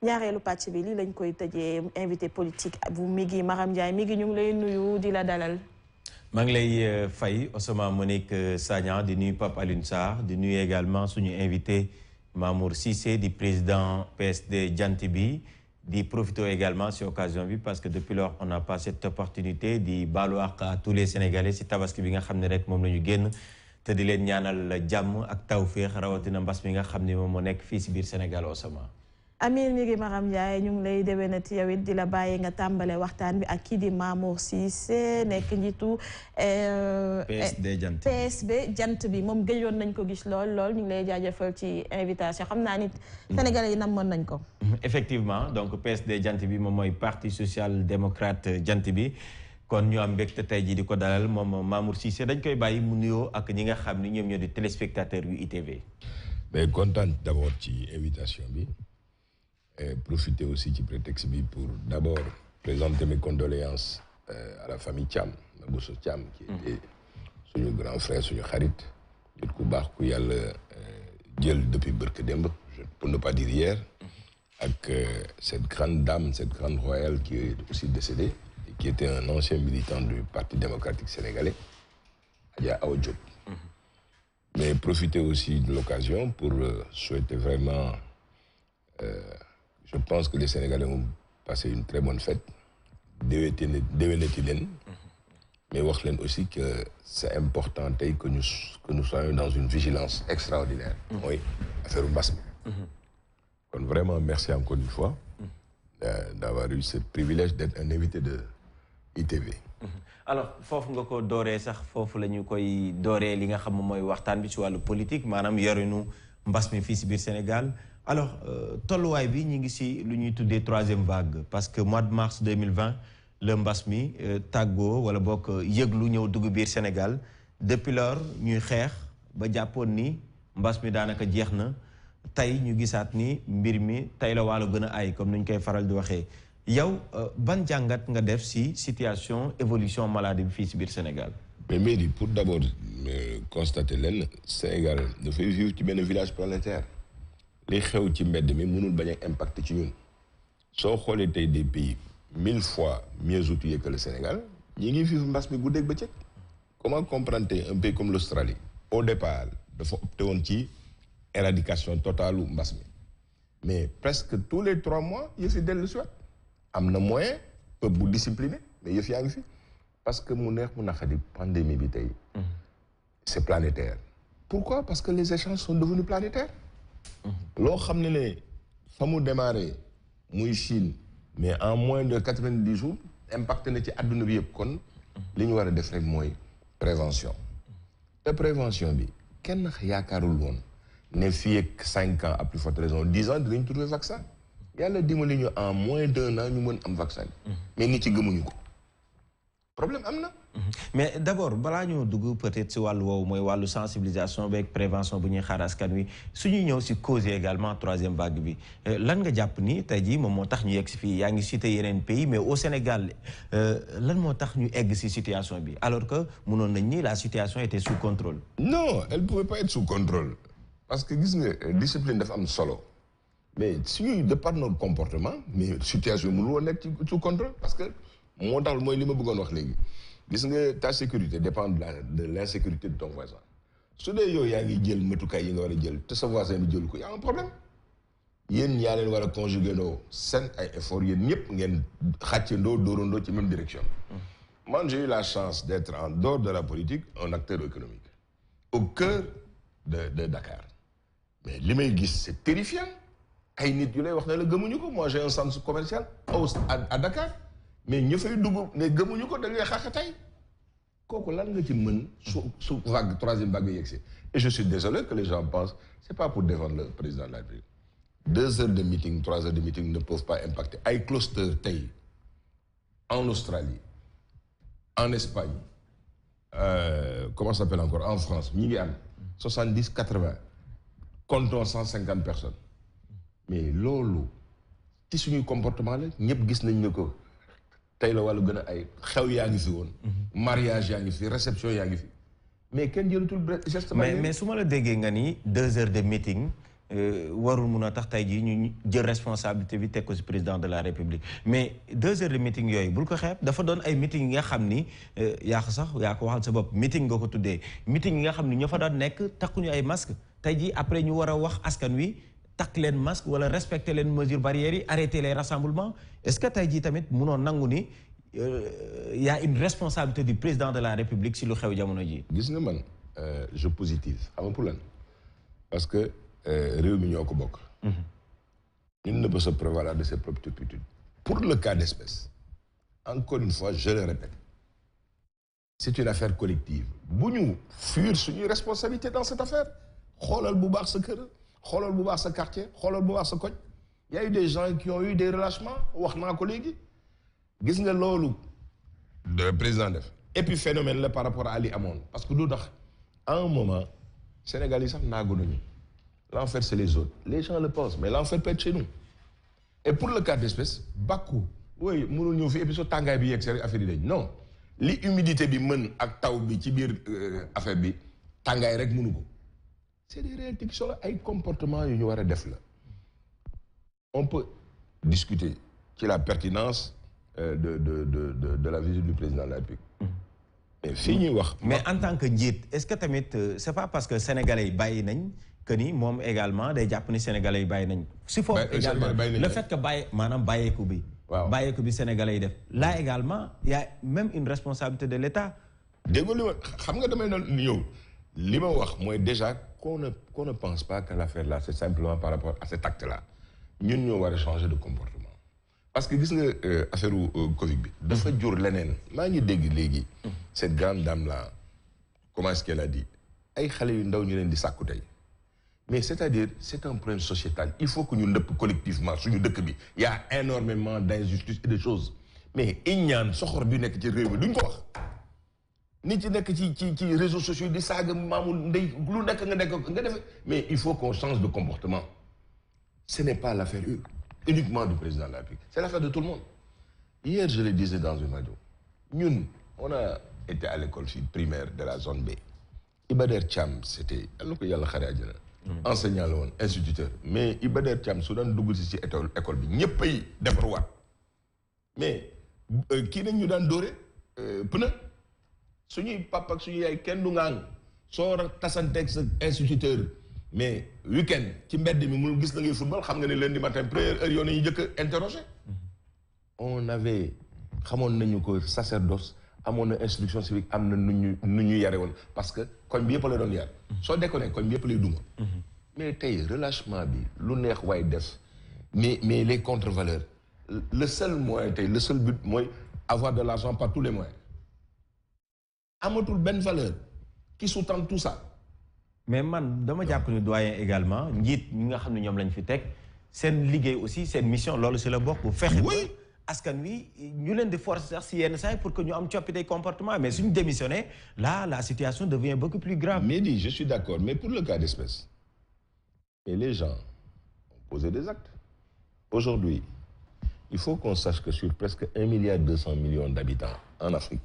ñaareelu pàcc bi lii lañ koy tëjee invité politique bu Migui Maram Ndiaye Migui ñu ngi lay nuyu di la dalal. maa ngi lay fay Osama Monique Sagna di nuyu Pape Alioune Sarr di nuyu également suñu invité Mamour Cissé di président PSD Jant Bi di profiter également ci occasion bi parce que depuis lors on n'a pas cette opportunité di baalu àq à tous les Sénégalais ci tabaski bi nga xam ne rek moom la ñu génn te di leen ñaanal jàmm ak tawféex rawatina mbas mi nga xam ne moom moo nekk fii ci biir Sénégal Osama. Amir Migui Maram Ndiaye ñu ngi lay déwénati yow it di la bàyyi nga tàmbale waxtaan bi ak kii di Mamour Cissé nekk njiitu PSB Jant Bi moom gëjoon nañ ko gis lool ñu ngi lay jaajëfal ci invitation xam naa nit Sénégalais yi namoon nañ ko. Effectivement donc PSD Jant Bi moom mooy parti social démocrate Jant Bi kon ñu am mbégte tey jii di ko dalal moom Mamour Cissé dañ koy bàyyi mu nuyoo ak ñi nga xam ni ñoom ñoo di téléspectateur yu ITV. mais content d'abord ci invitation bi. Et profiter aussi du prétexte pour d'abord présenter mes condoléances à la famille Thiam, Nabousso Thiam, qui était son grand frère, son kharit, nit ku baax ku yàlla jël depuis barke démb, pour ne pas dire hier, avec cette grande dame, cette grande royale qui est aussi décédée, et qui était un ancien militant du Parti démocratique sénégalais, Adja Awa Diop. Mais profiter aussi de l'occasion pour souhaiter vraiment... je pense que les Sénégalais ont passé une très bonne fête. Mais wax leen aussi que c'est important que nous soyons dans une vigilance extraordinaire. Oui, affaire mbas mi. Donc vraiment merci encore une fois d'avoir eu ce privilège d'être un invité de ITV. Alors foofu nga ko dooree sax foofu la ñu koy dooree li nga xam mooy waxtaan bi ci wàllu politique maanaam yorinu mbas mi fii si biir Sénégal. Alors tolluwaay bi ñu ngi ci lu ñuy tuddee troisième vague parce que mois de mars 2020 le mbas mi tàggoo wala bokk yëglu ñëw dugg biir Sénégal depuis lors ñuy xeex ba jàppoon ni mbas mi daanaka jeex na tey ñu gisaat ni mbir mi tey la waalo gën a ay comme ni ñu koy faral di waxee yow ban jàngat nga def ci situation évolution maladie bi fii ci biir Sénégal. mais Mehdi pour d'abord constater leen Sénégal dafay vivre ci benn village planétaire. li xew ci mbedd mi mënul bañ a impacté ci ñun soo xoolee tey des pays 1000 fois mieux outillés que le Sénégal ñi ngi vivre mbas mi guddeeg bëccëg. comment comprendre un pays comme l'Australie au départ dafa opté woon ci éradication totale mbas mi mais presque tous les 3 mois yëf yi dellu si waat am na moyen peuple bu discipliné mais yëf yaa ngi fi parce que mu neex mu naqadi pandémie bi tey c'est planétaire. pourquoi parce que les échanges sont devenus planétaires. loo xam ne fa mu démarré muy Chine mais en moins de 90 jours impacté na ci àdduna bi yëpp kon li ñu war a def rek mooy prévention te prévention bi kenn yaakaarul woon ne fii ak 5 ans à plus forte raison 10 ans dinañ trouver vaccin yàlla dimbali ñu en moins d'1 an ñu mën am vaccin mais nit ci gëmuñu ko problème am na. mais d'abord balaa ñoo dugg peut-être ci wàllu woowu mooy wàllu sensibilisation beeg prévention bu ñuy xaar askan wi suñuy ñëw ci cause également troisième vague bi lan nga jàpp ni tey jii moom moo tax ñu egg ci fii yaa ngi cité yeneen pays mais au Sénégal lan moo tax ñu egg ci situation bi alors que mënoon nañ ni la situation était sous contrôle. non elle pouvait pas être sous contrôle parce que gis nga discipline dafa am solo mais suñuy de par notre comportement mais situation mënul woon nekk sous contrôle parce que moo tax mooy li ma bëggoon wax léegi. gis nga ta sécurité dépend de l'insécurité de ton voisin su dee yow yaa ngi jël matukaay yi nga war a jël te sa voisin bi jël ko y a un problème yéen yaa leen war a conjuguer ndoo seen ay effort yéen ñëpp ngeen xàccandoo dóorandoo ci même direction. man j'ai eu la chance d'être en dehors de la politique un acteur économique au cœur de Dakar mais li may gis c'est terrifiant ay nit yu lay wax ne la gëmuñu ko moi j'ai un centre commercial à Dakar. mais ñu fay dugg ne gëmuñu ko da ngay xaaxatay kooku lan nga ci mën su vague troisième vague yegsi et je suis désolé que les gens pensent c'est pas pour défendre le président de la République 2 heures de meeting 3 heures de meeting ne peuvent pas impacter ay cluster tey en Australie en Espagne comment ça s'appelle encore en France ñi ngi am 70 80 comptons 150 personnes mais loolu ci suñuy comportement la ñëpp gis nañ ne ko tey la wàllu gën a ay xew yaa ngi fi woon. mariage yaa ngi fi réception yaa ngi fi mais kenn jëlatul geste. mais su ma la déggee nga ni 2 heures de meeting warul mun a tax tey jii ñu jël responsabilité bi teg ko si président de la république mais 2 heures de meeting yooyu bul ko xeeb dafa doon ay meeting yi nga xam ni yaa ko waxal sa bopp meeting nga ko tuddee meeting yi nga xam ni ñoo fa daan nekk takkuñu ay masque tey jii après ñu war a wax askan wi takk leen masque wala respecter leen mesures barrières yi arrêter les rassemblements est-ce que tey jii tamit munoo nangu ni y a une responsabilité du président de la république si lu xew jamono ji. gis nga man je positive xam nga pour lan parce que réew mi ñoo ko bokk. Nul ne peut se prévaloir de ses propres turpitudes. Pour le cas d'espèce, encore une fois, je le répète, c'est une affaire collective. Bu ñu fuir suñuy responsabilité dans cette affaire. xoolal bu baax sa kër xoolal bu baax sa quartier xoolal bu baax sa koñ. Il y a eu des gens qui ont eu des relâchements wax naa ko léegi. gis nga loolu le président def épiphénomène la par rapport à li amoon parce que du tax à un moment Sénégal yi sax naagu nañu. L'enfer, c'est les autres. Les gens le pensent, mais l'enfer peut être chez nous. Et pour le cas d'espèce, Bakou, oui, nous avons fait épisode tangay bi yek affaire yi non. Li humidité bi meun ak taw bi ci bir affaire bi tangay rek mënu ko. C'est des réalités qui sont là, ay comportements yu ñu wara def la. On peut discuter sur la pertinence de la visite du président de la République. Mais fini wax. Mais en tant que njiit, est-ce que tamit c'est pas parce que sénégalais yi bàyyi nañ que ni moom également day jàpp ni sénégalais yi bàyyi nañ si foofu également le fait que bàyyi maanaam bàyyeeku bi bàyyeeku bi sénégalais yi def là également y a même une responsabilité de l'État. dégg li ma xam nga damay noonu ñëw li ma wax mooy déjà qu'on ne pense pas que l'affaire là c'est simplement par rapport à cet acte là ñun ñoo war a changer de comportement parce que gis nga affaire Covid bi dafa jur leneen maa ngi dégg léegi cette grande dame là comment est-ce qu'elle a dit ay xale yu ndaw ñu leen di sàkku tey. Mais c'est-à-dire, c'est un problème sociétal. Il faut que nous le collectivement, sur nous il y a énormément d'injustices et de choses. Mais il y a un soxor bi nek ci réew mi duñ ko wax. Nit ci nek ci réseaux sociaux di saga mamul ndey lu nek nga def mais il faut qu'on change de comportement. Ce n'est pas l'affaire uniquement du président de la République, c'est l'affaire de tout le monde. Hier, je le disais dans une radio. Nous, on a été à l'école primaire de la zone B. Ibader Thiam, c'était enseignant la woon instituteur mais Iba Der Thiam su daan dugg ci école bi ñëpp ay defarwaat mais kii nañ ñu daan dóore pneu suñuy papa ak suñuy yaay kenn du ŋaang soo tasanteeg sa instituteur mais week-end ci mbedd mi mu gis la ngay football xam nga ne lundi matin première heure yoon nañu jëkk a interroger on avait xamoon nañu ko sacerdoce amoon na instruction civique am na nu ñu yare woon parce que koñ bi yëpp la doon yar soo déconné koñ bi yëpp lay duma mais tey relâchement bi lu neex waay def mais les contre-valeurs le seul moyen tey le seul but mooy avoir de l'argent par tous les moyens amatul benn valeur qui sous-tend tout ça. Mais man dama jàpp ni doyen également njiit ñi nga xam ne ñoom lañ fi teg seen liggéey aussi seen mission loolu si la bokk bu fexe askan wi ñu leen di forcer sax si yenn saa pour que ñu am coppite comportement mais suñu démissionné là la situation devient beaucoup plus grave. Mais dis, je suis d'accord mais pour le cas d'espèce mais les gens ont posé des actes aujourd'hui il faut qu'on sache que sur presque 1,2 milliard d'habitants en Afrique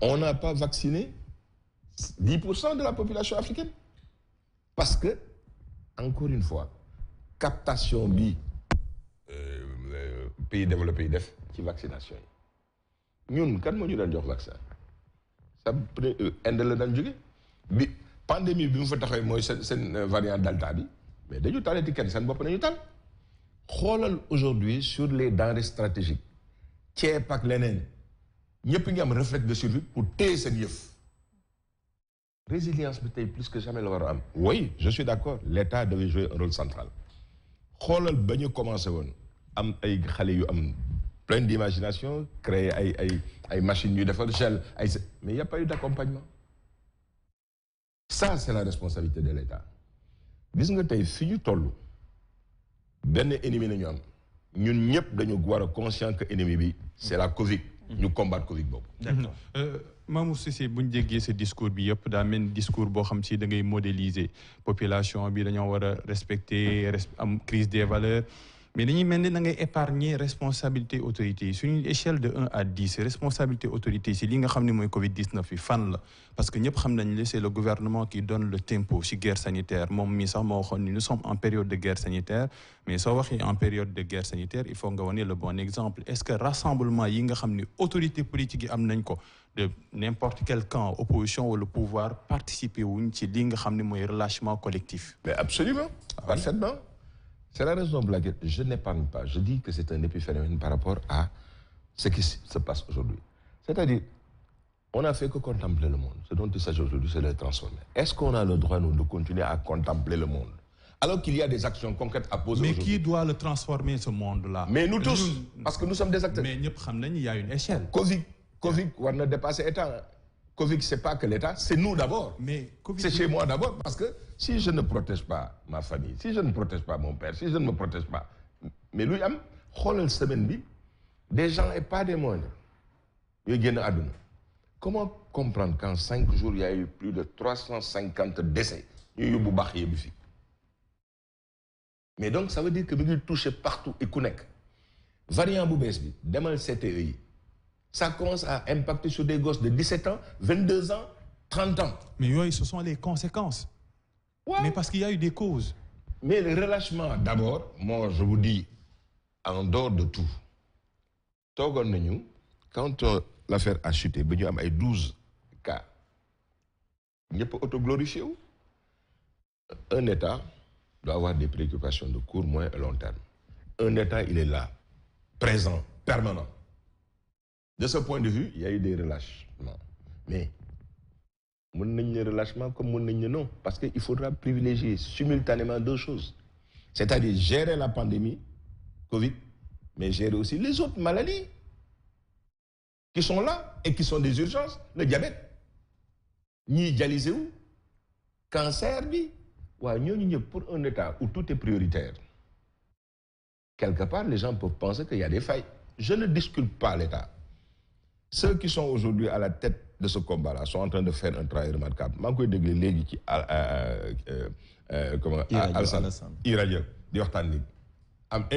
on n'a pas vacciné 10% de la population africaine parce que encore une fois captation bi pays développé yi def ci vaccination yi ñun kan moo ñu daan jox vaccin sa Inde la daan jóge bi pandémie bi mu fa taxawee mooy seen variant Delta bi mais dañu tal étiquette seen bopp nañu tal xoolal aujourd'hui sur les denrées stratégiques ceeb ak leneen ñëpp ngi am réflexe de survie pour téye seen yëf résilience bi tey plus que jamais la war a am oui je suis d'accord l'État devait jouer un rôle central xoolal ba ñu commencé woon am ay xale yu am plein d'imagination créer ay machines yu defar gel mais il n'y a pas eu d'accompagnement ça c'est la responsabilité de l'État gis nga tey fi ñu toll benn ennemi nañu am ñun ñëpp dañu war a conscient que ennemi bi c'est la Covid ñu combattre Covid boobu. D'accord. Mamour Cissé bu ñu jéggee sa discours bi yëpp daa mel discours boo xam si da ngay modéliser population bi dañoo war a respecter am crise des valeurs mais dañuy mel ni da ngay épargner responsabilité autorité yi suñu échelle de 1 à 10 responsabilité autorité si li nga xam ne mooy Covid 19 bi fan la parce que ñëpp xam nañ ne c'est le gouvernement qui donne le tempo ci guerre sanitaire moom mi sax moo waxoon ni nous sommes en période de guerre sanitaire mais soo waxee en période de guerre sanitaire il faut nga wane le bon exemple est-ce que rassemblement yi nga xam ne autorité politique yi am nañ ko de n'importe quel camp opposition ou le pouvoir participer wuñ ci li nga xam ne mooy relâchement collectif. Mais absolument, parfaitement. C'est la raison pour laquelle je n'épargne pas. Je dis que c'est un épiphénomène par rapport à ce qui se passe aujourd'hui. C'est-à-dire, on n'a fait que contempler le monde. Ce dont il s'agit aujourd'hui, c'est de le transformer. Est-ce qu'on a le droit, nous, de continuer à contempler le monde alors qu'il y a des actions concrètes à poser aujourd'hui? Mais qui doit le transformer, ce monde-là? Mais nous tous, parce que nous sommes des acteurs. Mais ñëpp xam nañ il y a une échelle. Covid war na dépasser l'État. Covid, c'est pas que l'État, c'est nous d'abord. C'est chez moi d'abord, parce que si je ne protège pas ma famille, si je ne protège pas mon père, si je ne me protège pas, mais lui, xoolal semaine bi, des gens et pas des moindres, yooyu génn àdduna. Comment comprendre qu'en 5 jours, il y a eu plus de 350 décès ñu yóbbu baax yóbbu fi. Mais donc, ça veut dire que mi ngi touché partout et ku nekk. Variant bu bees bi, demal CTE yi. Ça commence à impacter sur des gosses de 17 ans, 22 ans, 30 ans. Mais oui, ce sont les conséquences. Ouais. Mais parce qu'il y a eu des causes. Mais le relâchement, d'abord, moi je vous dis, en dehors de tout, quand l'affaire a chuté, il y a eu 12 cas. Il n'y a pas autoglorifié. Un État doit avoir des préoccupations de court, moyen et long terme. Un État, il est là, présent, permanent. De ce point de vue, il y a eu des relâchements. Mais, il y a des relâchements comme non. Parce qu'il faudra privilégier simultanément 2 choses. C'est-à-dire gérer la pandémie, Covid, mais gérer aussi les autres maladies qui sont là et qui sont des urgences. Le diabète, ni dialysé ou, cancer, pour un État où tout est prioritaire. Quelque part, les gens peuvent penser qu'il y a des failles. Je ne discute pas l'État. Ceux qui sont aujourd'hui à la tête de ce combat-là sont en train de faire un travail remarquable. Je vais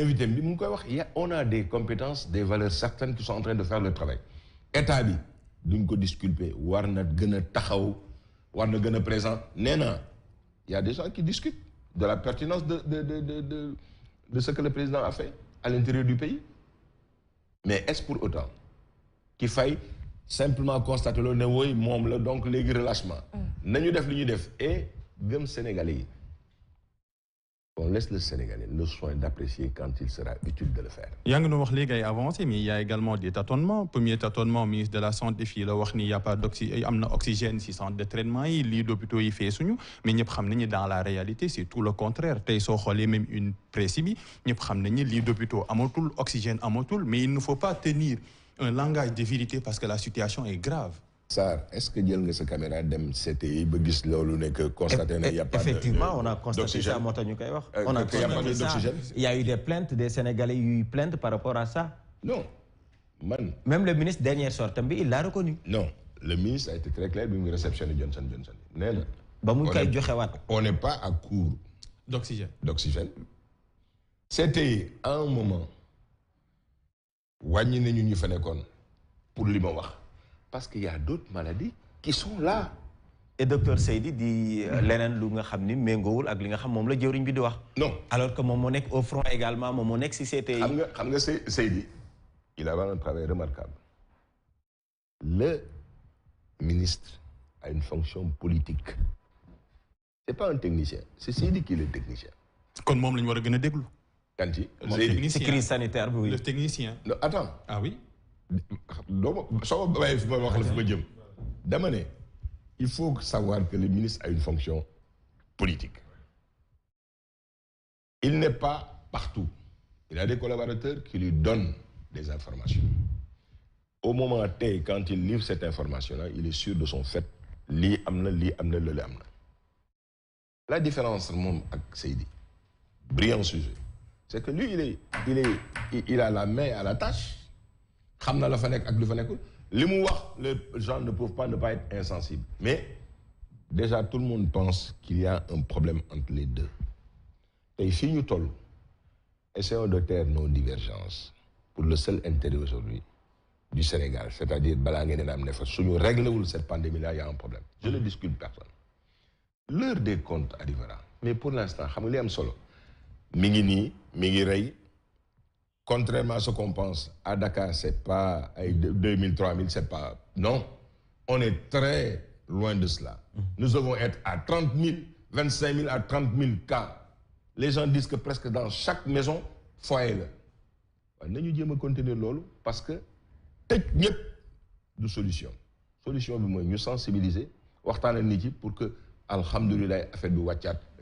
vous dire on a des compétences, des valeurs certaines qui sont en train de faire le travail. État bi duñ ko disculper war na gën a taxaw war na gën a présent nee na il y a des gens qui discutent de la pertinence de ce que le président a fait à l'intérieur du pays. Mais est-ce pour autant qu'il faille simplement constater le néoï mom la donc les relâchement nañu def li ñu def et gëm Sénégalais on laisse le Sénégalais le soin d'apprécier quand il sera utile de le faire. Il y a avancé, mais il y a également des tâtonnements. Premier tâtonnement, ministre de la Santé, il n'y a pas d'oxygène, si centre de traitement, il d'hôpitaux, il fait sous nous. Mais nous dans la réalité, c'est tout le contraire. Il y a même une précibi. Nous savons que d'hôpitaux, oxygène, mais il ne faut pas tenir un langage de vérité parce que la situation est grave. Sarr, est-ce que vous avez caméra dem CTI ba gis lolu que constaté il y a pas effectivement on a constaté ça on a constaté ça. Il y a eu des plaintes des Sénégalais eu plainte par rapport à ça. Non. Même le ministre dernière sortie il l'a reconnu. Non, le ministre a été très clair bi réceptionné Johnson. Néna ba mu kay joxé wat. On n'est pas à court d'oxygène. CTI à un moment wañi nañu ñu fa nékkon pour li ma wax. Parce qu'il y a d'autres maladies qui sont là. Et docteur Seydi dit leneen lu nga xam ni méngoowul ak li nga xam moom la jëwriñ bi di wax. Non. Alors que moom moo nekk au front également moom moo nekk si CTI. xam nga Seydi il a un travail remarquable. Le ministre a une fonction politique. C'est pas un technicien, c'est Seydi qui est le technicien. Kon moom la ñu war a gën a déglu. Kanti Seydi c'est crise sanitaire bi oui. Le technicien. Non, attends. Ah oui. Il faut savoir que le ministre a une fonction politique. Il n'est pas partout. Il a des collaborateurs qui lui donnent des informations. Au moment T, quand il livre cette information-là, il est sûr de son fait. La différence avec Seydi, brillant sujet, c'est que lui, il a la main à la tâche. Les gens ne peuvent pas ne pas être insensibles. Mais déjà, tout le monde pense qu'il y a un problème entre les deux. Et essayons de taire nos divergences pour le seul intérêt aujourd'hui du Sénégal, c'est-à-dire si nous réglons cette pandémie-là, il y a un problème. Je ne discute personne. L'heure des comptes arrivera. Mais pour l'instant, solo. Mingini, Mingirei, contrairement à ce qu'on pense, à Dakar, c'est pas 2000, 3000, c'est pas. Non, on est très loin de cela. Nous devons être à 30 000, 25 000 à 30 000 cas. Les gens disent que presque dans chaque maison, foyer là. Nous devons continuer l'eau parce que technique de solution. Solution, nous sensibiliser, pour que alhamdoulilah,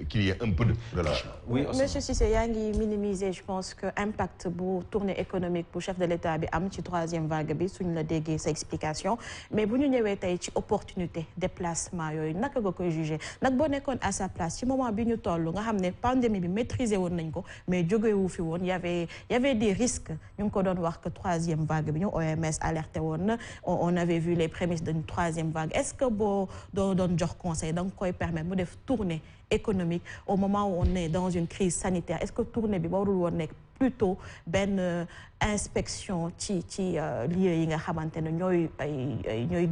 qu'il y ait un peu de relâchement. Oui, Monsieur Cissé, Yangi minimiser, je pense que l'impact pour tournée économique pour chef de l'État bi am ci troisième vague bi suñ la déggee sa explication mais bu ñu ñëwee tey ci opportunité déplacement yooyu naka nga koy juger nag boo nekkoon à sa place ci moment bi ñu toll nga xam ne pandémie bi maîtriser woon nañ ko mais jógewu fi woon y avait des risques ñu ngi ko doon wax que troisième vague bi ñu OMS alerté woon na on avait vu les prémices d'une troisième vague est-ce que boo doon jox conseil da nga koy permettre mu def tournée économique au moment où on est dans une crise sanitaire est-ce que tournée bi warul woon nekk plutôt benn inspection ci lieux yi nga xamante ne ñooy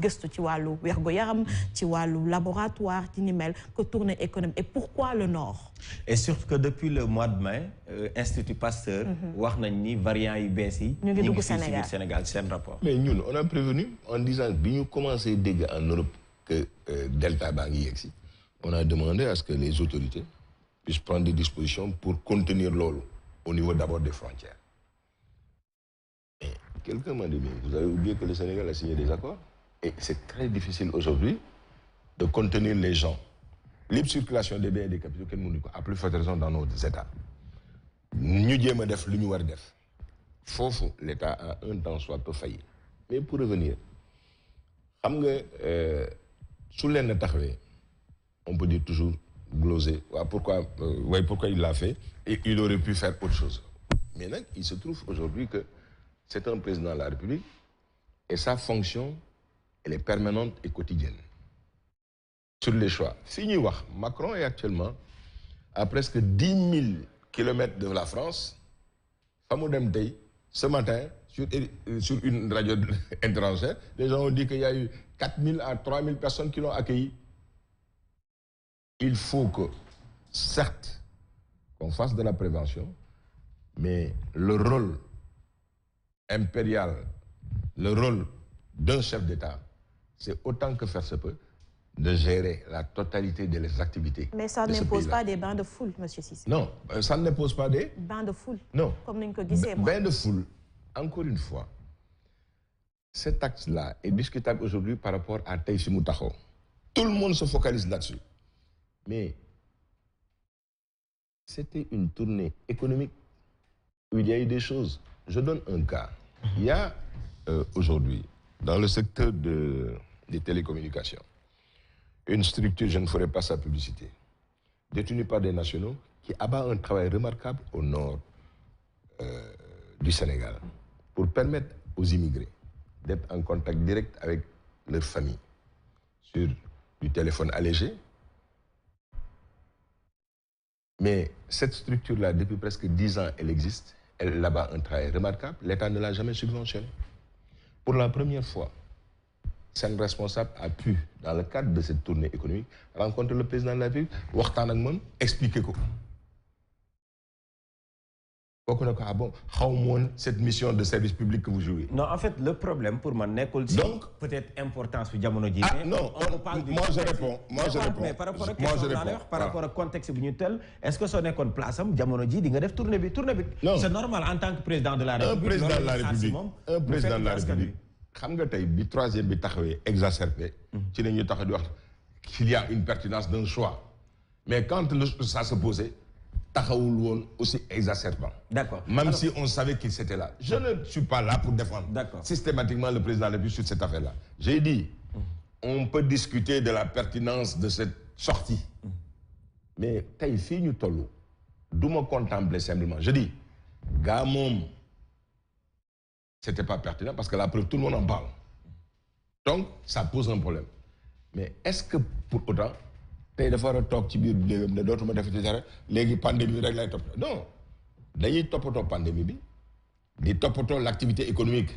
gëstu ci wàllu wér-gu-yaram ci wàllu laboratoire ci ni mel que tournée économique et pourquoi le Nord? Et surtout que depuis le mois de mai Institut Pasteur wax nañ ni variant yu bees yi ñu ngi dugg Sénégal seen rapport. Mais ñun on a prévenu en disant bi ñu commencé dégg en Europe que Delta baa ngi yegsi. On a demandé à ce que les autorités puissent prendre des dispositions pour contenir l'eau au niveau d'abord des frontières. Et quelqu'un m'a dit, mais vous avez oublié que le Sénégal a signé des accords et c'est très difficile aujourd'hui de contenir les gens. Libre circulation des biens et des capitaux, à plus forte raison dans nos États. Nous devons faire ce que nous devons faire. L'État a un temps soit peu failli. Mais pour revenir, sous l'année on peut dire toujours gloser. Pourquoi il l'a fait et il aurait pu faire autre chose. Maintenant, il se trouve aujourd'hui que c'est un président de la République et sa fonction, elle est permanente et quotidienne. Sur les choix. Fini, Macron est actuellement à presque 10 000 kilomètres de la France. Ce matin, sur une radio étrangère, les gens ont dit qu'il y a eu 4 000 à 3 000 personnes qui l'ont accueilli. Il faut que, certes, qu'on fasse de la prévention, mais le rôle impérial, le rôle d'un chef d'État, c'est autant que faire se peut de gérer la totalité des activités. Mais ça n'impose pas des bains de foule, M. Cissé. Non, ça n'impose pas des bains de foule. Non. Comme nous le bains de foule, encore une fois, cet axe-là est discutable aujourd'hui par rapport à Taïsi Moutaho. Tout le monde se focalise là-dessus. Mais c'était une tournée économique où il y a eu des choses. Je donne un cas. Il y a aujourd'hui, dans le secteur des télécommunications, une structure, je ne ferai pas sa publicité, détenue par des nationaux, qui abat un travail remarquable au nord du Sénégal pour permettre aux immigrés d'être en contact direct avec leur famille sur du téléphone allégé. Mais cette structure-là, depuis presque 10 ans, elle existe. Elle là-bas un travail remarquable. L'État ne l'a jamais subventionné. Pour la première fois, un responsable a pu, dans le cadre de cette tournée économique, rencontrer le président de la République, expliquer quoi. Cette mission de service public que vous jouez. Non, en fait, le problème pour moi, donc peut-être importance pour Diamono Djimé. Ah non, moi je réponds. Mais par rapport à par rapport au contexte tel, est-ce que ce n'est qu'une place Diamono Djimé, il a tourner. C'est normal en tant que président de la République. Un président de la République. Un président de la République. Xam nga tay bi troisième bi taxawé exacerbé ci lañu tax di wax qu'il y a une pertinence d'un choix mais quand ça se posait taxawul won aussi exacerbant. D'accord. Même si on savait qu'il était là. Je ne suis pas là pour défendre systématiquement le président de la République sur cette affaire-là. J'ai dit on peut discuter de la pertinence de cette sortie. Mais tay fi ñu tollu duma contempler simplement. Je dis ga mom c'était pas pertinent parce que la preuve, tout le monde en parle. Donc, ça pose un problème. Mais est-ce que pour autant, tu as des fois un talk qui dit d'autres me défendent, les pandémies règlent. Non. dañuy toppatoo pandémie bi di toppatoo l'activité économique.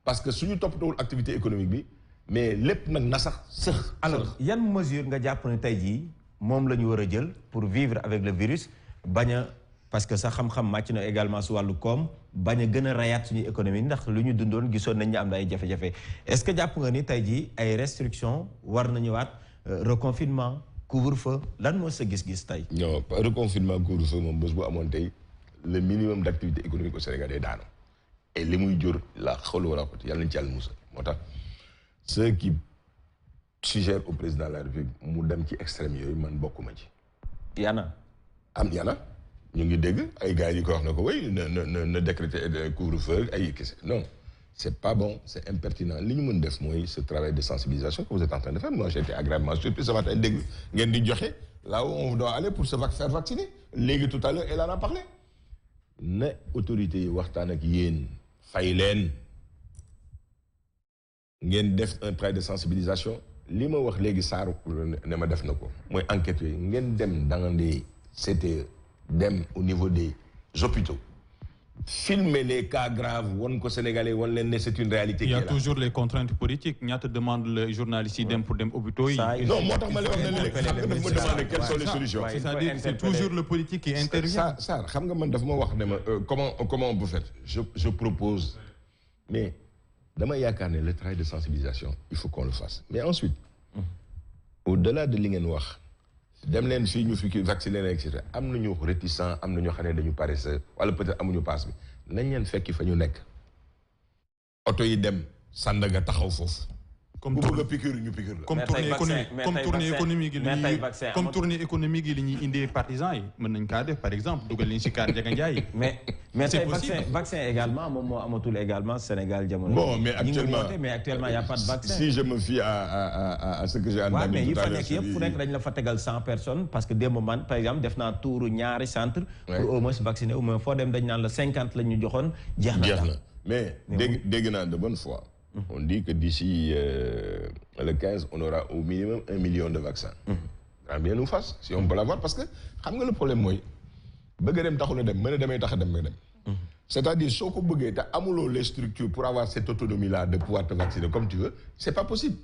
parce que suñu toppatoowul activité économique bi mais lépp nag na sax sëx. alors yan mesure nga jàpp ne tey jii moom la ñu war a jël pour vivre avec le virus bañ a parce que sa xam-xam màcc na également su wàllu koom bañ a gën a rayaat suñu économie ndax lu ñu dundoon gisoon nañ ñu am na ay jafe-jafe est-ce que jàpp nga ni tey jii ay restrictions war na ñëwaat reconfinement couvre-feu lan moo sa gis-gis tey. non reconfinement couvre-feu moom bés bu amoon tey le minimum d'activité économique au Sénégal day daanu. et li muy jur la xawla wala quwwata yàlla nañu ci yàlla musal moo tax ceux qui suggèrent au président de la République mu dem ci extrême yooyu man bokkuma ci. yana ñu ngi dégg ay gars yi ko wax na ko way na décréter couvre-feu ay kese non c'est pas bon c'est impertinent li ñu mën def mooy ce travail de sensibilisation que vous êtes en train de faire moi j'ai été agréablement surpris ce matin dégg ngeen di joxe là où on doit aller pour se faire vacciner léegi tout à l'heure elle en a parlé na autorités yi waxtaan ak yéen fay leen ngeen def un travail de sensibilisation li ma wax léegi Sarr ne ma def na ko mooy enquête yooyu ngeen dem dans les CTE dem au niveau des hôpitaux filmer les cas graves won ko Sénégalais won leen ne c'est une réalité. Il y a toujours les contraintes politiques ñaata demande le journaliste yi dem pour dem hôpitaux yi. non moo tax ma lay wax ne léegi xam nga dafa ma demandé quelles sont les solutions. c'est-à-dire c'est toujours le politique qui intervient. Sarr xam nga man dafa ma wax ne ma comment on peut faire je propose mais dama yaakaar ne le travail de sensibilisation il faut qu'on le fasse mais ensuite au-delà de li ngeen wax dem leen fii ñu fi vacciner et cetera am nañu réticent am na ñoo xam ne dañu paresseux wala peut-être amuñu passe bi nañ leen fekki fa ñu nekk oto yi dem Sandaga taxaw foofu. comme bëgg a piqûre ñu piqûre la. comme tournée économique yi li ñuy indee partisans yi mën nañ kaa def par exemple dugal leen si kaar Ndiaga Ndiaye. mais tey vaccin également moom moo amatul également Sénégal jamono. bon mais actuellement il y a pas de vaccin. si je me fie à ce que j'ai entendu. mais yi fa nekk yëpp fu nekk dañ la fa tegal 100 personnes parce que démb man par exemple def naa tuuru ñaari centre pour au moins vacciner au moins foo dem dañ naan la 50 la ñu joxoon. jeex na mais dégg naa de bonne foi. On dit que d'ici le 15, on aura au minimum 1 million de vaccins. Bien nous fasse, si on peut l'avoir, parce que le problème, moi, c'est-à-dire, si on a les structures pour avoir cette autonomie-là de pouvoir te vacciner comme tu veux, c'est pas possible.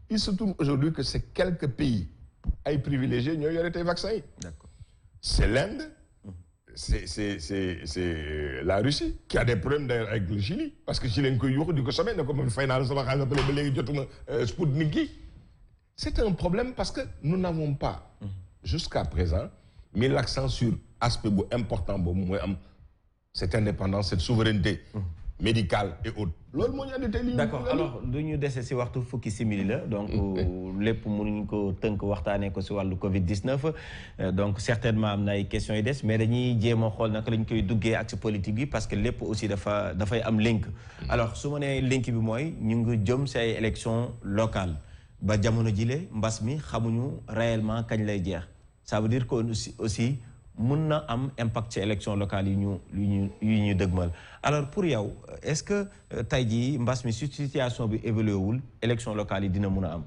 Il se trouve aujourd'hui que c'est quelques pays à privilégier, nous avons été vaccinés. C'est l'Inde. C'est la Russie qui a des problèmes d'ailleurs avec le Chili parce que Chili c'est un problème parce que nous n'avons pas jusqu'à présent mis l'accent sur aspect important cette indépendance, cette souveraineté médicale et autres. D'accord alors nous déssé ci waxtu fukki simili la donc lépp mënuñ ko tënk waxtaanee ko ci wàllu Covid-19 donc certainement am na ay questions yi des mais dañuy jéem a xool naka lañ koy duggee ak ci politique bi parce que lépp aussi dafay am link. alors su ma nee link bi mooy ñu ngi jëm ci ay élections locales ba jamono jile mbas mi xamuñu réellement kañ lay jeex ça veut dire que aussi mun na am impact ci élection locale yi ñu dëgmal alors pour yow est-ce que tey jii mbas mi situation bi évolué wul élection locale yi dina mun a am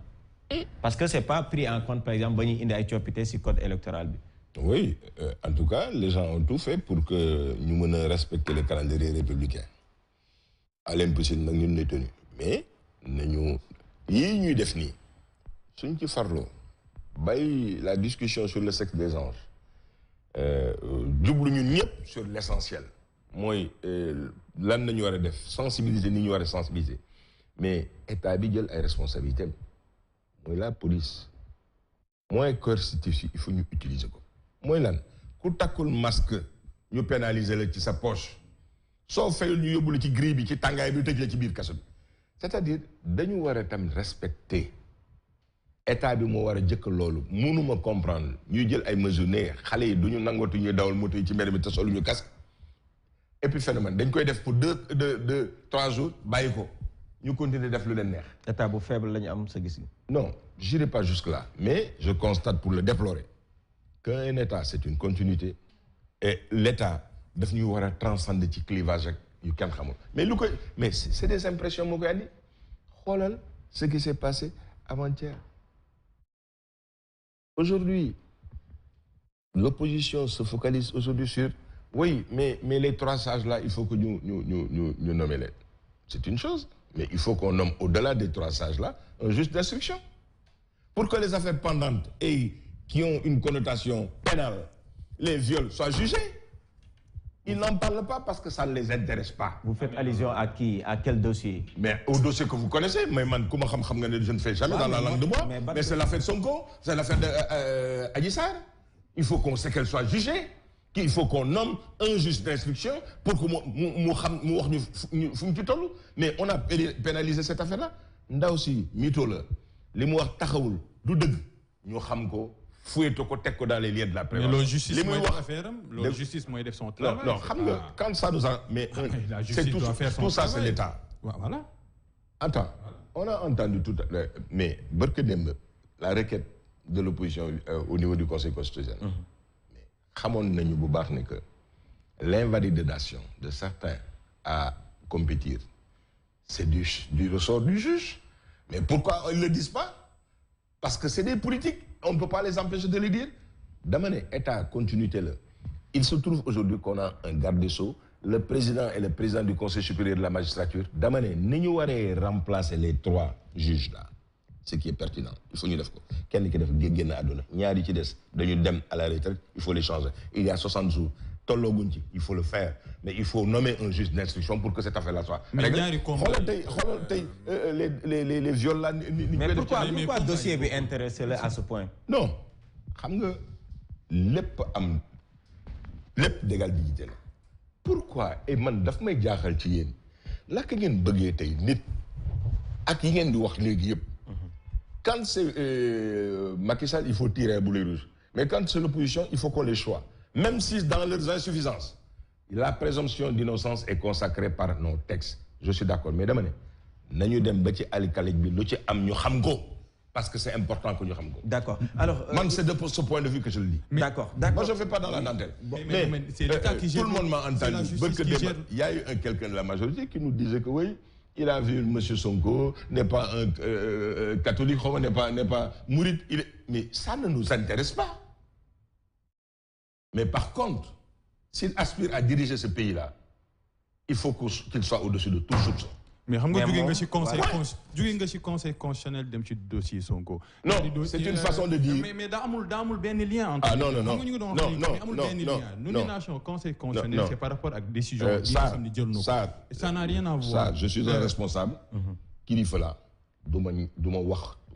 parce que c'est pas pris en compte par exemple ba ñuy indi ay coppite ci code électoral bi. Oui, en tout cas les gens ont tout fait pour que ñu mën a respecter le calendrier républicain à l'impossible nag ñun lay tenu mais nañu yii ñuy def nii suñ ci farloo bàyyi la discussion sur le sexe des anges jublu ñun ñëpp sur l'essentiel mooy lan nañu war a def sensibiliser ni ñu war a sensibiliser mais état bi jël ay responsabilités mooy la police moyen coercitif il faut ñu utiliser ko mooy lan ku takkul masque ñu pénaliser la ci sa poche soo fayul ñu yóbbu la ci grille bi ci tàngaay bi tëj la ci biir kaso bi c'est-à-dire dañu war a tam respecter état bi moo war a jëkk loolu mënuma comprendre ñuy jël ay mesures ne xale yi du ñu nangootu ñuy dawal moto yi ci mbedd mi te solu ñu casque et puis phénomène dañ koy def pour 3 jours bàyyi ko ñu continuer def lu leen neex. état bu faible la ñu am sa gis. non j'irai pas jusque là mais je constate pour le déplorer qu'un état c'est une continuité et l'état daf ñuy war a transcender ci clivage ak yu kenn xamul mais c'est des impressions moo koy andi xoolal ce qui s'est passé avant-hier. Aujourd'hui, l'opposition se focalise aujourd'hui sur Oui, mais les 3 sages-là, il faut que nous nommions les. C'est une chose. Mais il faut qu'on nomme au-delà des 3 sages-là un juge d'instruction. Pour que les affaires pendantes et qui ont une connotation pénale, les viols, soient jugés. Ils n'en parlent pas parce que ça ne les intéresse pas. Vous faites allusion à qui? À quel dossier? Mais au dossier que vous connaissez. Mais je ne fais jamais dans la langue de bois. Mais c'est l'affaire de Sonko, c'est l'affaire d'Adji Sarr. Il faut qu'on sait qu'elle soit jugée. Il faut qu'on nomme un juge d'instruction pour que mais on a pénalisé cette affaire-là. Nda aussi, mytho le, les mots taxawul, du deug, ñu xam ko, fouetto ko tek ko dans les liens de la prévention. Mais la justice mooy def affaire la justice mooy def son travail. Non, xam nga quand ça nous a mais la justice doit faire son tout ça travail. c'est l'État. Voilà. Attends, on a entendu tout mais barke demb la requête de l'opposition au niveau du Conseil constitutionnel. Xamoon nañu bu baax ne que l'invalidation de certains à compétir, c'est du ressort du juge. Mais pourquoi ils ne le disent pas? Parce que c'est des politiques. On ne peut pas les empêcher de le dire. D'amener État continuité là. Il se trouve aujourd'hui qu'on a un garde des Sceaux, le président et le président du Conseil supérieur de la magistrature. D'amener, nous devons remplacer les 3 juges là. Ce qui est pertinent. Il faut nous le faire. Quelqu'un qui a fait aduna, ñaari ci dess dañu dem à la retraite, il faut les changer. Il y a 60 jours, il faut le faire. Mais il faut nommer un juge d'instruction pour que cette affaire-là soit réglée. Les viols là. Mais pourquoi le dossier est intéressé à ce point? Non. Xam nga lepp am lepp d'égal dignité la. Pourquoi et man daf may jaaxal ci yeen lak ngeen bëggee tay nit ak yi ngeen di wax légui yépp. Quand c'est Macky Sall, il faut tirer un boulet rouge. Mais quand c'est l'opposition, il faut qu'on les choisit. Même si dans leurs insuffisances, la présomption d'innocence est consacrée par nos textes. Je suis d'accord. Mais demain, nous parce que c'est important que nous sachions. D'accord. Alors, c'est de ce point de vue que je le dis. D'accord. Moi, je ne fais pas dans la dentelle. Mais c'est l'État qui gère. Tout le monde m'a entendu. Il y a eu quelqu'un de la majorité qui nous disait que oui, il a vu M. Sonko, n'est pas un catholique, n'est pas mouride. Mais ça ne nous intéresse pas. Mais par contre, s'il aspire à diriger ce pays-là, il faut qu'il soit au-dessus de tout soupçon. Mais xam nga jóge nga ci conseil constitutionnel dem ci dossier Sonko. Non, c'est une façon de dire. Mais daa amul benn lien entre. Ah non. Nomination conseil constitutionnel c'est par rapport à décision bi nga xam ne jël na ko. Ça n'a rien à voir. Ça, je suis un responsable. Kilifa la duma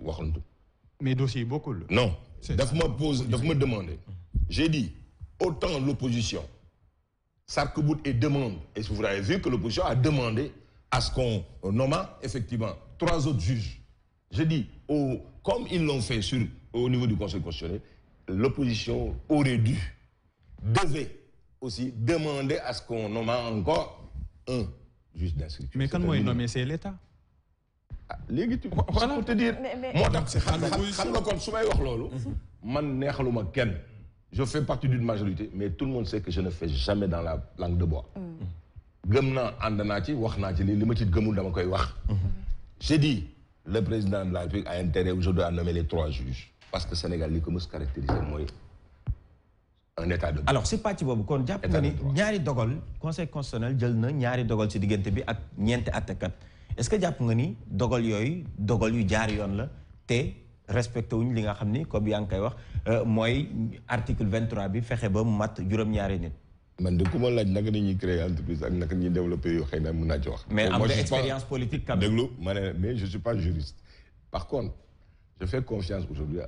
waxantu. Mais dossier bokkul. Non, daf ma demander. J'ai dit autant l'opposition s'arc-boute et demande, et vous avez vu que l'opposition a demandé à ce qu'on nomme effectivement 3 autres juges. Je dis, comme ils l'ont fait au niveau du Conseil constitutionnel, l'opposition devait aussi demander à ce qu'on nomme encore un juge d'instruction. Mais quand moi il nomme, c'est l'État. Voilà pour te dire. Je fais partie d'une majorité, mais tout le monde sait que je ne fais jamais dans la langue de bois. J'ai dit, le président de la République a intérêt aujourd'hui à nommer les 3 juges. Parce que le Sénégal, il se caractérise un état de droit. Alors, c'est pas Thibaut, quand jàpp nga ni ñaari dogal conseil constitutionnel jël na ñaari dogal ci diggante bi ak ñeenti attekat. Est-ce que jàpp nga ni dogal yooyu dogal yu jaar yoon la te respecté wuñ li nga xam ni comme yaa ngi koy wax mooy article 23 bi fexe ba mat juróom-ñaari nit. Man de ku ma laaj naka ni ñuy créer entreprise ak naka ñuy développer yoo xëy na mën naa ci wax. Mais am nga expérience politique quand même. Déglu mais je suis pas juriste. Par contre, je fais confiance aujourd'hui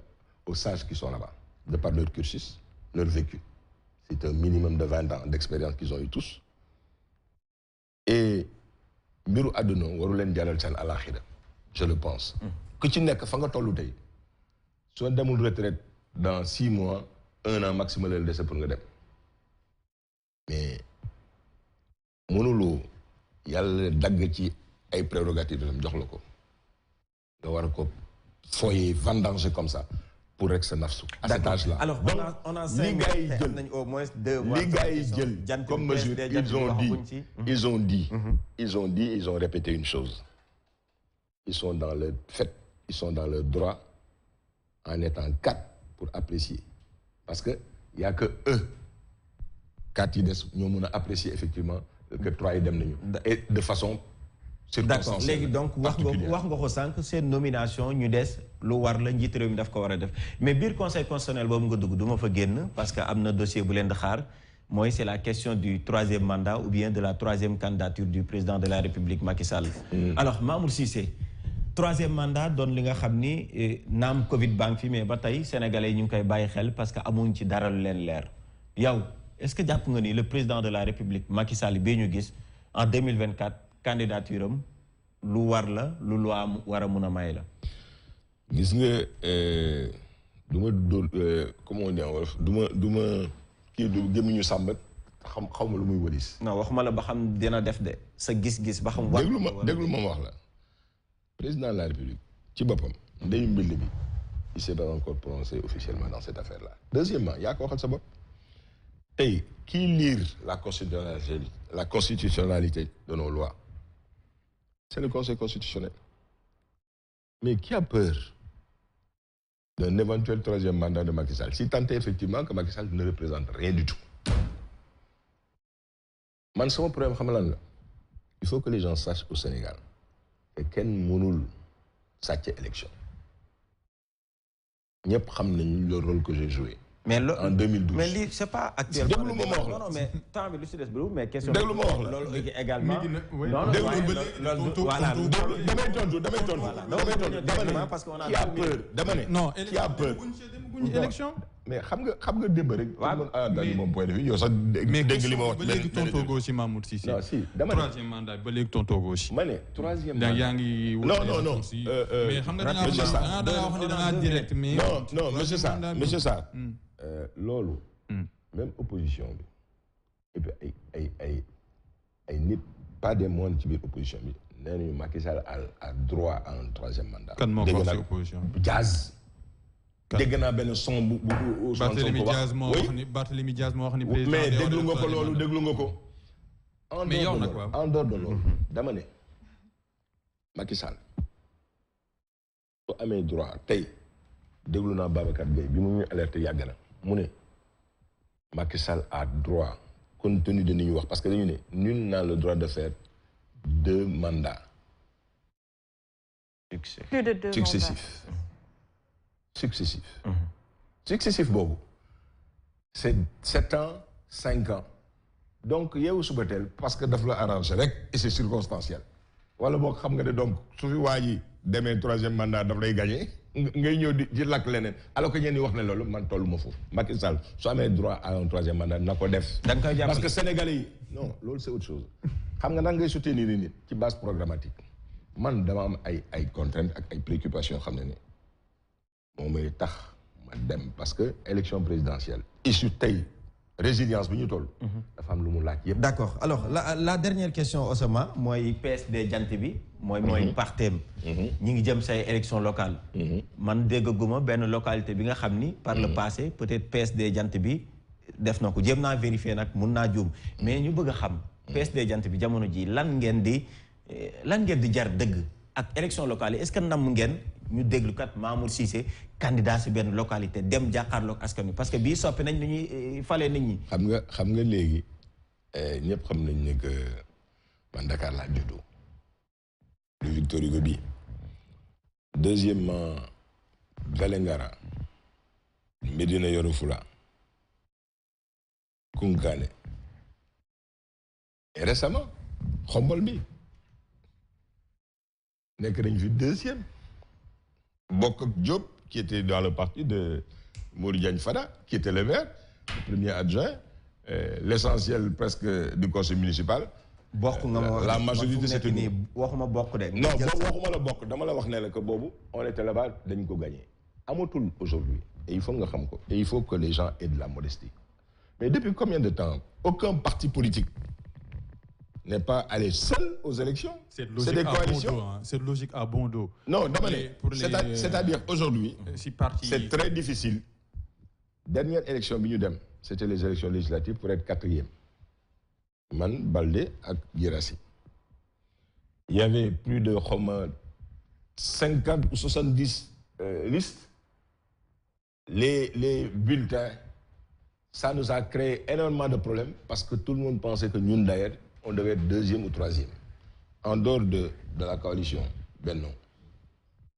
aux sages qui sont là-bas, de par leur cursus, leur vécu. C'est un minimum de 20 ans d'expérience qu'ils ont eu tous. Et mbiru àdduna waru leen jàllal seen alaxira, je le pense. ku ci nekk fa nga tollu tey soo demul retraite dans 6 mois 1 an maximum la dese pour nga dem. Mais mënuloo yàlla dagg ci ay prérogatives am jox la ko nga war ko foyer vendanger comme ça pour rek sa nafsu à cet âge-là. Alors on a 5 minutes au moins 2 mois. Les gars jël comme mesure ils ont répété une chose. Ils sont dans le fait, ils sont dans le droit en étant 4 pour apprécier parce que il y a que eux 4 yi des ñoo mun a apprécier effectivement que 3 yi dem nañu. et de façon d'accord léegi donc wax nga ko sànq seen nomination ñu des lu war la njiit réew mi daf ko war a def mais biir conseil constitutionnel boobu nga dugg du ma fa génn parce que am na dossier bu leen di xaar mooy c'est la question du 3e mandat ou bien de la 3e candidature du président de la République Macky Sall. Alors Mamour Cissé 3e mandat doon li nga xam ni naam Covid baa ngi fi mais ba tey sénégalais yi ñu ngi koy bàyyi xel parce que amuñ ci dara lu leen leer yow est-ce que jàpp nga ni le président de la République Macky Sall bii ñu gis en 2024 candidature am lu war la lu loi war a mun a may la. gis nga du ma dóor comment on dit en wolof du ma kii du gémmiñu sàmbat xaw ma lu muy wëlis. non waxuma la ba xam dina def de sa gis-gis ba xam. déglu ma wax la président de la République ci boppam ndeyu mbind bi il s'est pas encore prononcé officiellement dans cette affaire là. Deuxièmement yaa ko waxal sa bopp tey kii lire la constitutionnalité de nos lois c'est le Conseil constitutionnel. Mais qui a peur d'un éventuel 3e mandat de Macky Sall si tant est effectivement que Macky Sall ne représente rien du tout. Man sama problème xam lan la il faut que les gens sachent au Sénégal que kenn mënul sàcc élection ñëpp xam nañu le rôle que j'ai joué. mais en 2012 mais lii c'est pas actuellement. déglu ma wax la non mais temps bi lu si des bëriwul mais question. déglu ma wax la loolu également. non damay tontu dama ne parce que on a qui a peur dama ne. non qui a peur élection. mais xam nga démb rek. waaw daal moom point de vue yow sax dégg li ma wax. ba léegi tontoogoo si Mamour Cissé. non si dama ne 3e mandat ba léegi tontoogoo si. ma ne 3e mandat yaa ngi. non mais xam nga da ngaa wax ne da ngaa direct mais. non monsieur Sarr loolu. même opposition bi et puis ay nit pas des moines ci biir opposition bi nee nañu Macky Sall a droit à un 3e mandat. kan moo ko wax si opposition bi. Diaz. dégg naa benn son bu Barthélémy Diaz moo wax ni Barthélémy Diaz moo wax ni président mais déglu nga ko loolu déglu nga ko. mais yow nag waaw en dehors de loolu dama ne Macky Sall soo amee droit tey déglu naa Babacar Gueye bi mu ñuy alerté yàgg na mu ne Macky Sall a droit compte tenu de ni ñu wax parce que dañu ne nul n'a le droit de faire 2 mandats plus de 2 successif boobu c'est 7 ans 5 ans donc yeewu suba teel parce que daf la arrangé rek et c'est circonstanciel wala boo xam nga ne donc su fi waa ji demee 3e mandat daf lay gagné ngay ñëw di lakk leneen alors que ñeen ñi wax ne loolu man tollu ma foofu Macky Sall su amee droit à un 3e mandat na ko def. da nga koy jàppale parce que sénégalais yi non loolu c'est autre chose xam nga nan ngay soutenir nit ci base programmatique man dama am ay contraintes ak ay préoccupations xam ne ni moom may tax ma dem parce que élection présidentielle issue tey résilience bi ñu toll. dafa am lu mu laaj yëpp. d'accord alors la dernière question Osama mooy PSD jant bi. mooy partem ñi ngi jëm say élection locale man déggaguma benn localité bi nga xam ni par le passé peut-être PSD jant bi def na ko jéem naa vérifier nag mun naa juum mais ñu bëgg a xam PSD jant bi jamono ji lan ngeen di jar dëgg ak élection locale yi est-ce que nam ngeen ñu déglu kat Mamour Cissé candidat si benn localité dem jàkkaarloog askan wi parce que bii soppi nañ ni ñuy falee nit ñi. xam nga léegi ñëpp xam nañ ne que man Dakar laa juddoo. Le Victor Hugo bi. Deuxièmement, Vélingara, Médina Yoro Fula, Koungheul. Et récemment, Khombol bi. Nekk nañ fi 2e. Bokk Diop, qui était dans le parti de Modou Diagne Fada, qui était le maire, le premier adjoint, l'essentiel presque du conseil municipal. bokk nga ma wax la majorité c'était nii waxuma bokk de. non waxuma la bokk dama la wax ne la que boobu on était là-bas dañ ko gagné amatul aujourd'hui et il faut nga xam ko et il faut que les gens aient de la modestie mais depuis combien de temps aucun parti politique n'est pas allé seul aux élections. C'est des coalitions. C'est logique à bon dos. Non dama ne c'est-à-dire aujourd'hui c'est très difficile. Dernière élection bi ñu dem c'était les élections législatives pour être 4e. Man Baldé ak Guirassy. Il y avait plus de 50 ou 70 listes. Les bulletins ça nous a créé énormément de problèmes parce que tout le monde pensait que nous, d'ailleurs, on devait être 2e ou 3e. En dehors de la coalition Benno,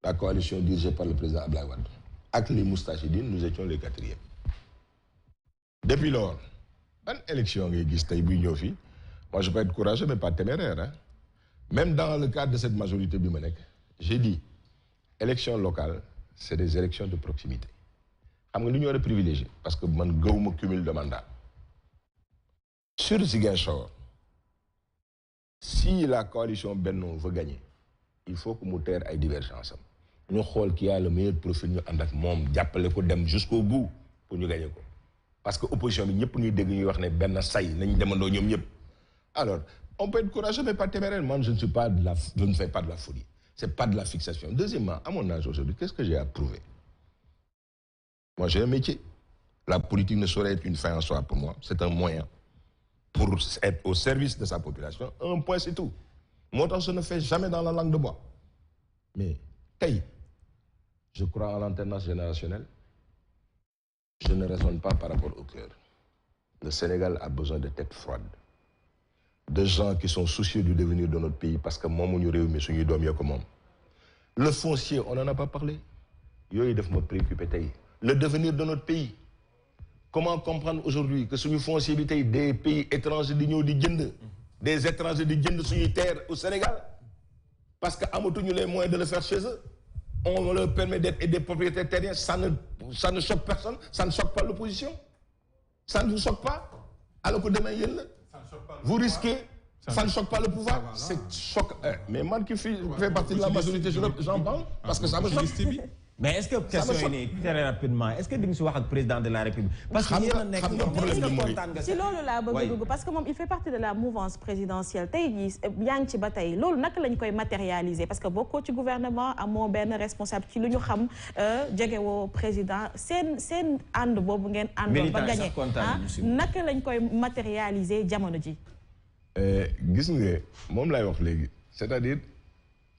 la coalition dirigée par le président Abdoulaye Wade, avec les Moustachidines, nous étions les 4e. Depuis lors, bonne élection, moi je peux être courageux, mais pas téméraire. Hein? Même dans le cadre de cette majorité bimonèque, j'ai dit, élection locale, c'est des élections de proximité. L'union est privilégiée parce que man gawuma cumul de mandat. Sur Ziguinchor, si la coalition Benno veut gagner, il faut que nous ayons des divergences. Nous savons qui a le meilleur profil, nous avons jusqu'au bout pour nous gagner. Parce que l'opposition, nous avons alors, on peut être courageux, mais pas téméraire. Moi, je ne fais pas de la folie. Ce n'est pas de la fixation. Deuxièmement, à mon âge aujourd'hui, qu'est-ce que j'ai à prouver? Moi, j'ai un métier. La politique ne saurait être une fin en soi pour moi. C'est un moyen pour être au service de sa population. Un point, c'est tout. Moi, je ne fais jamais dans la langue de bois. Mais, je crois en l'alternance générationnelle. Je ne raisonne pas par rapport au cœur. Le Sénégal a besoin de têtes froides. De gens qui sont soucieux du devenir de notre pays parce que moi, mon yore, mais son doom comme le foncier, on n'en a pas parlé. Il doit me préoccuper. Le devenir de notre pays. Comment comprendre aujourd'hui que ce foncier des pays étrangers des étrangers qui viennent sur les terres au Sénégal parce qu'Amotou les moyens de le faire chez eux. On leur permet d'être des propriétaires terriens. Ça ne choque personne. Ça ne choque pas l'opposition. Ça ne vous choque pas. Alors que demain, vous risquez, ça ne choque pas le pouvoir. C'est choc. Mais moi qui fais partie de la majorité, j'en parle parce que ça me choque. Mais est-ce que question est très rapidement, est-ce que vous avez le président de la République? Parce qu'il y a un problème. Si lolo la parce que il fait partie de la mouvance présidentielle. Tay jii yaa ngi ci ba tey loolu naka lañ koy matérialiser parce que bokkoo ci gouvernement amoo benn responsable ci lu ñu xam jegewoo président seen ànd boobu ngeen àndoon ba gagné naka lañ koy matérialiser jamono ji. Gis nga moom lay wax léegi c'est-à-dire.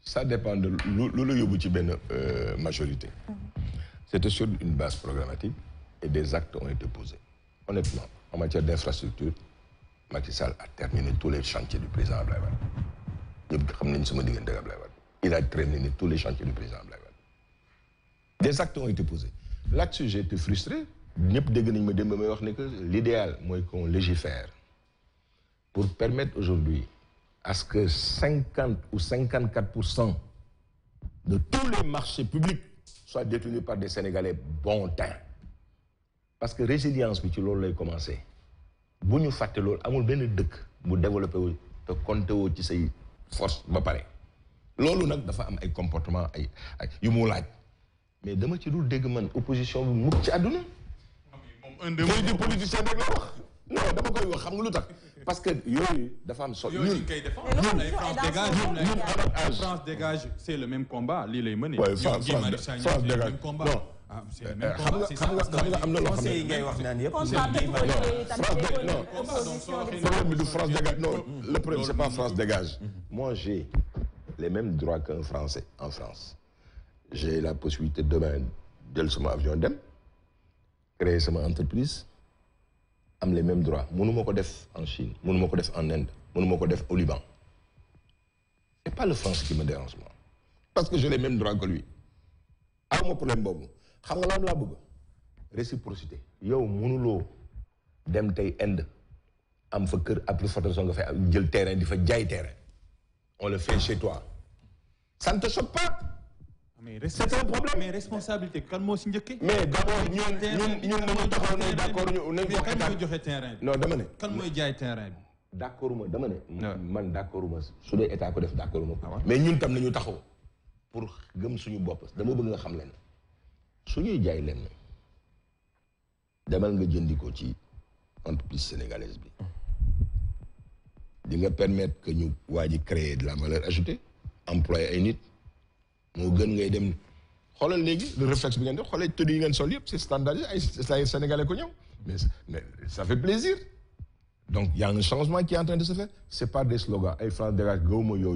Ça dépend de la majorité. C'était sur une base programmatique et des actes ont été posés. Honnêtement, en matière d'infrastructure, Macky Sall a terminé tous les chantiers du président Abdoulaye Wade. Il a terminé tous les chantiers du président Abdoulaye Wade. Des actes ont été posés. Là-dessus, j'ai été frustré. L'idéal, c'est qu'on légifère pour permettre aujourd'hui à ce que 50 ou 54% de tous les marchés publics soient détenus par des Sénégalais bon teint. Parce que résilience, tu l'as commencé. Si nous faisons ça, nous devons développer te compter ci say force ba paré lolu nak dafa am ay comportement ay yu mu laaj mais dama ci dul dégg man opposition bi mukk ci aduna un des politiciens rek la wax non dama koy wax xam nga lutax parce que yoyu dafa am solo ñun France dégage c'est le même combat li lay mener France dégage non c'est le même combat xam nga am na loo xam ne ngay wax naan yëpp problème du France dégage non le problème c'est pas France dégage moi j'ai les mêmes droits qu'un Français en France j'ai la possibilité demain jël sama avion dem créer sama entreprise am les mêmes droits mënuma ko def en Chine mënuma ko def en Inde mënuma ko def au Liban c'est pas le France qui me dérange moi parce que j'ai les mêmes droits que lui awma problème boobu xam nga lan laa bëgg réciprocité yow mënuloo dem tey Inde am fa kër après photo nga fay jël terrain di fa jaay terrain on le fait chez toi ça ne te choque pas c'est un problème mais responsabilité kan moo si njëkkee mais d'abord ñun dañu taxaw ne d'accord ñu nañ ko kan mooy joxe terrain bi non dama ne kan mooy jaay terrain bi d'accord ma dama ne man d'accord ma su dee état ko def d'accord ma mais ñun tam nañu taxaw pour gëm suñu bopp dama bëgg nga xam leen suñuy jaay leen demal nga jëndi ko ci entreprise sénégalaise bi di nga permettre que ñu waa ji créer de la valeur ajoutée employer ay nit moo gën ngay dem xoolal léegi le réflexe bi ngeen def xoolee tëdd yi ngeen sol yëpp c'est standardisé ay sénégalais ko ñëw mais ça fait plaisir donc il y a un changement qui est en train de se faire c'est pas des slogans ay France dégage gëwuma yooyu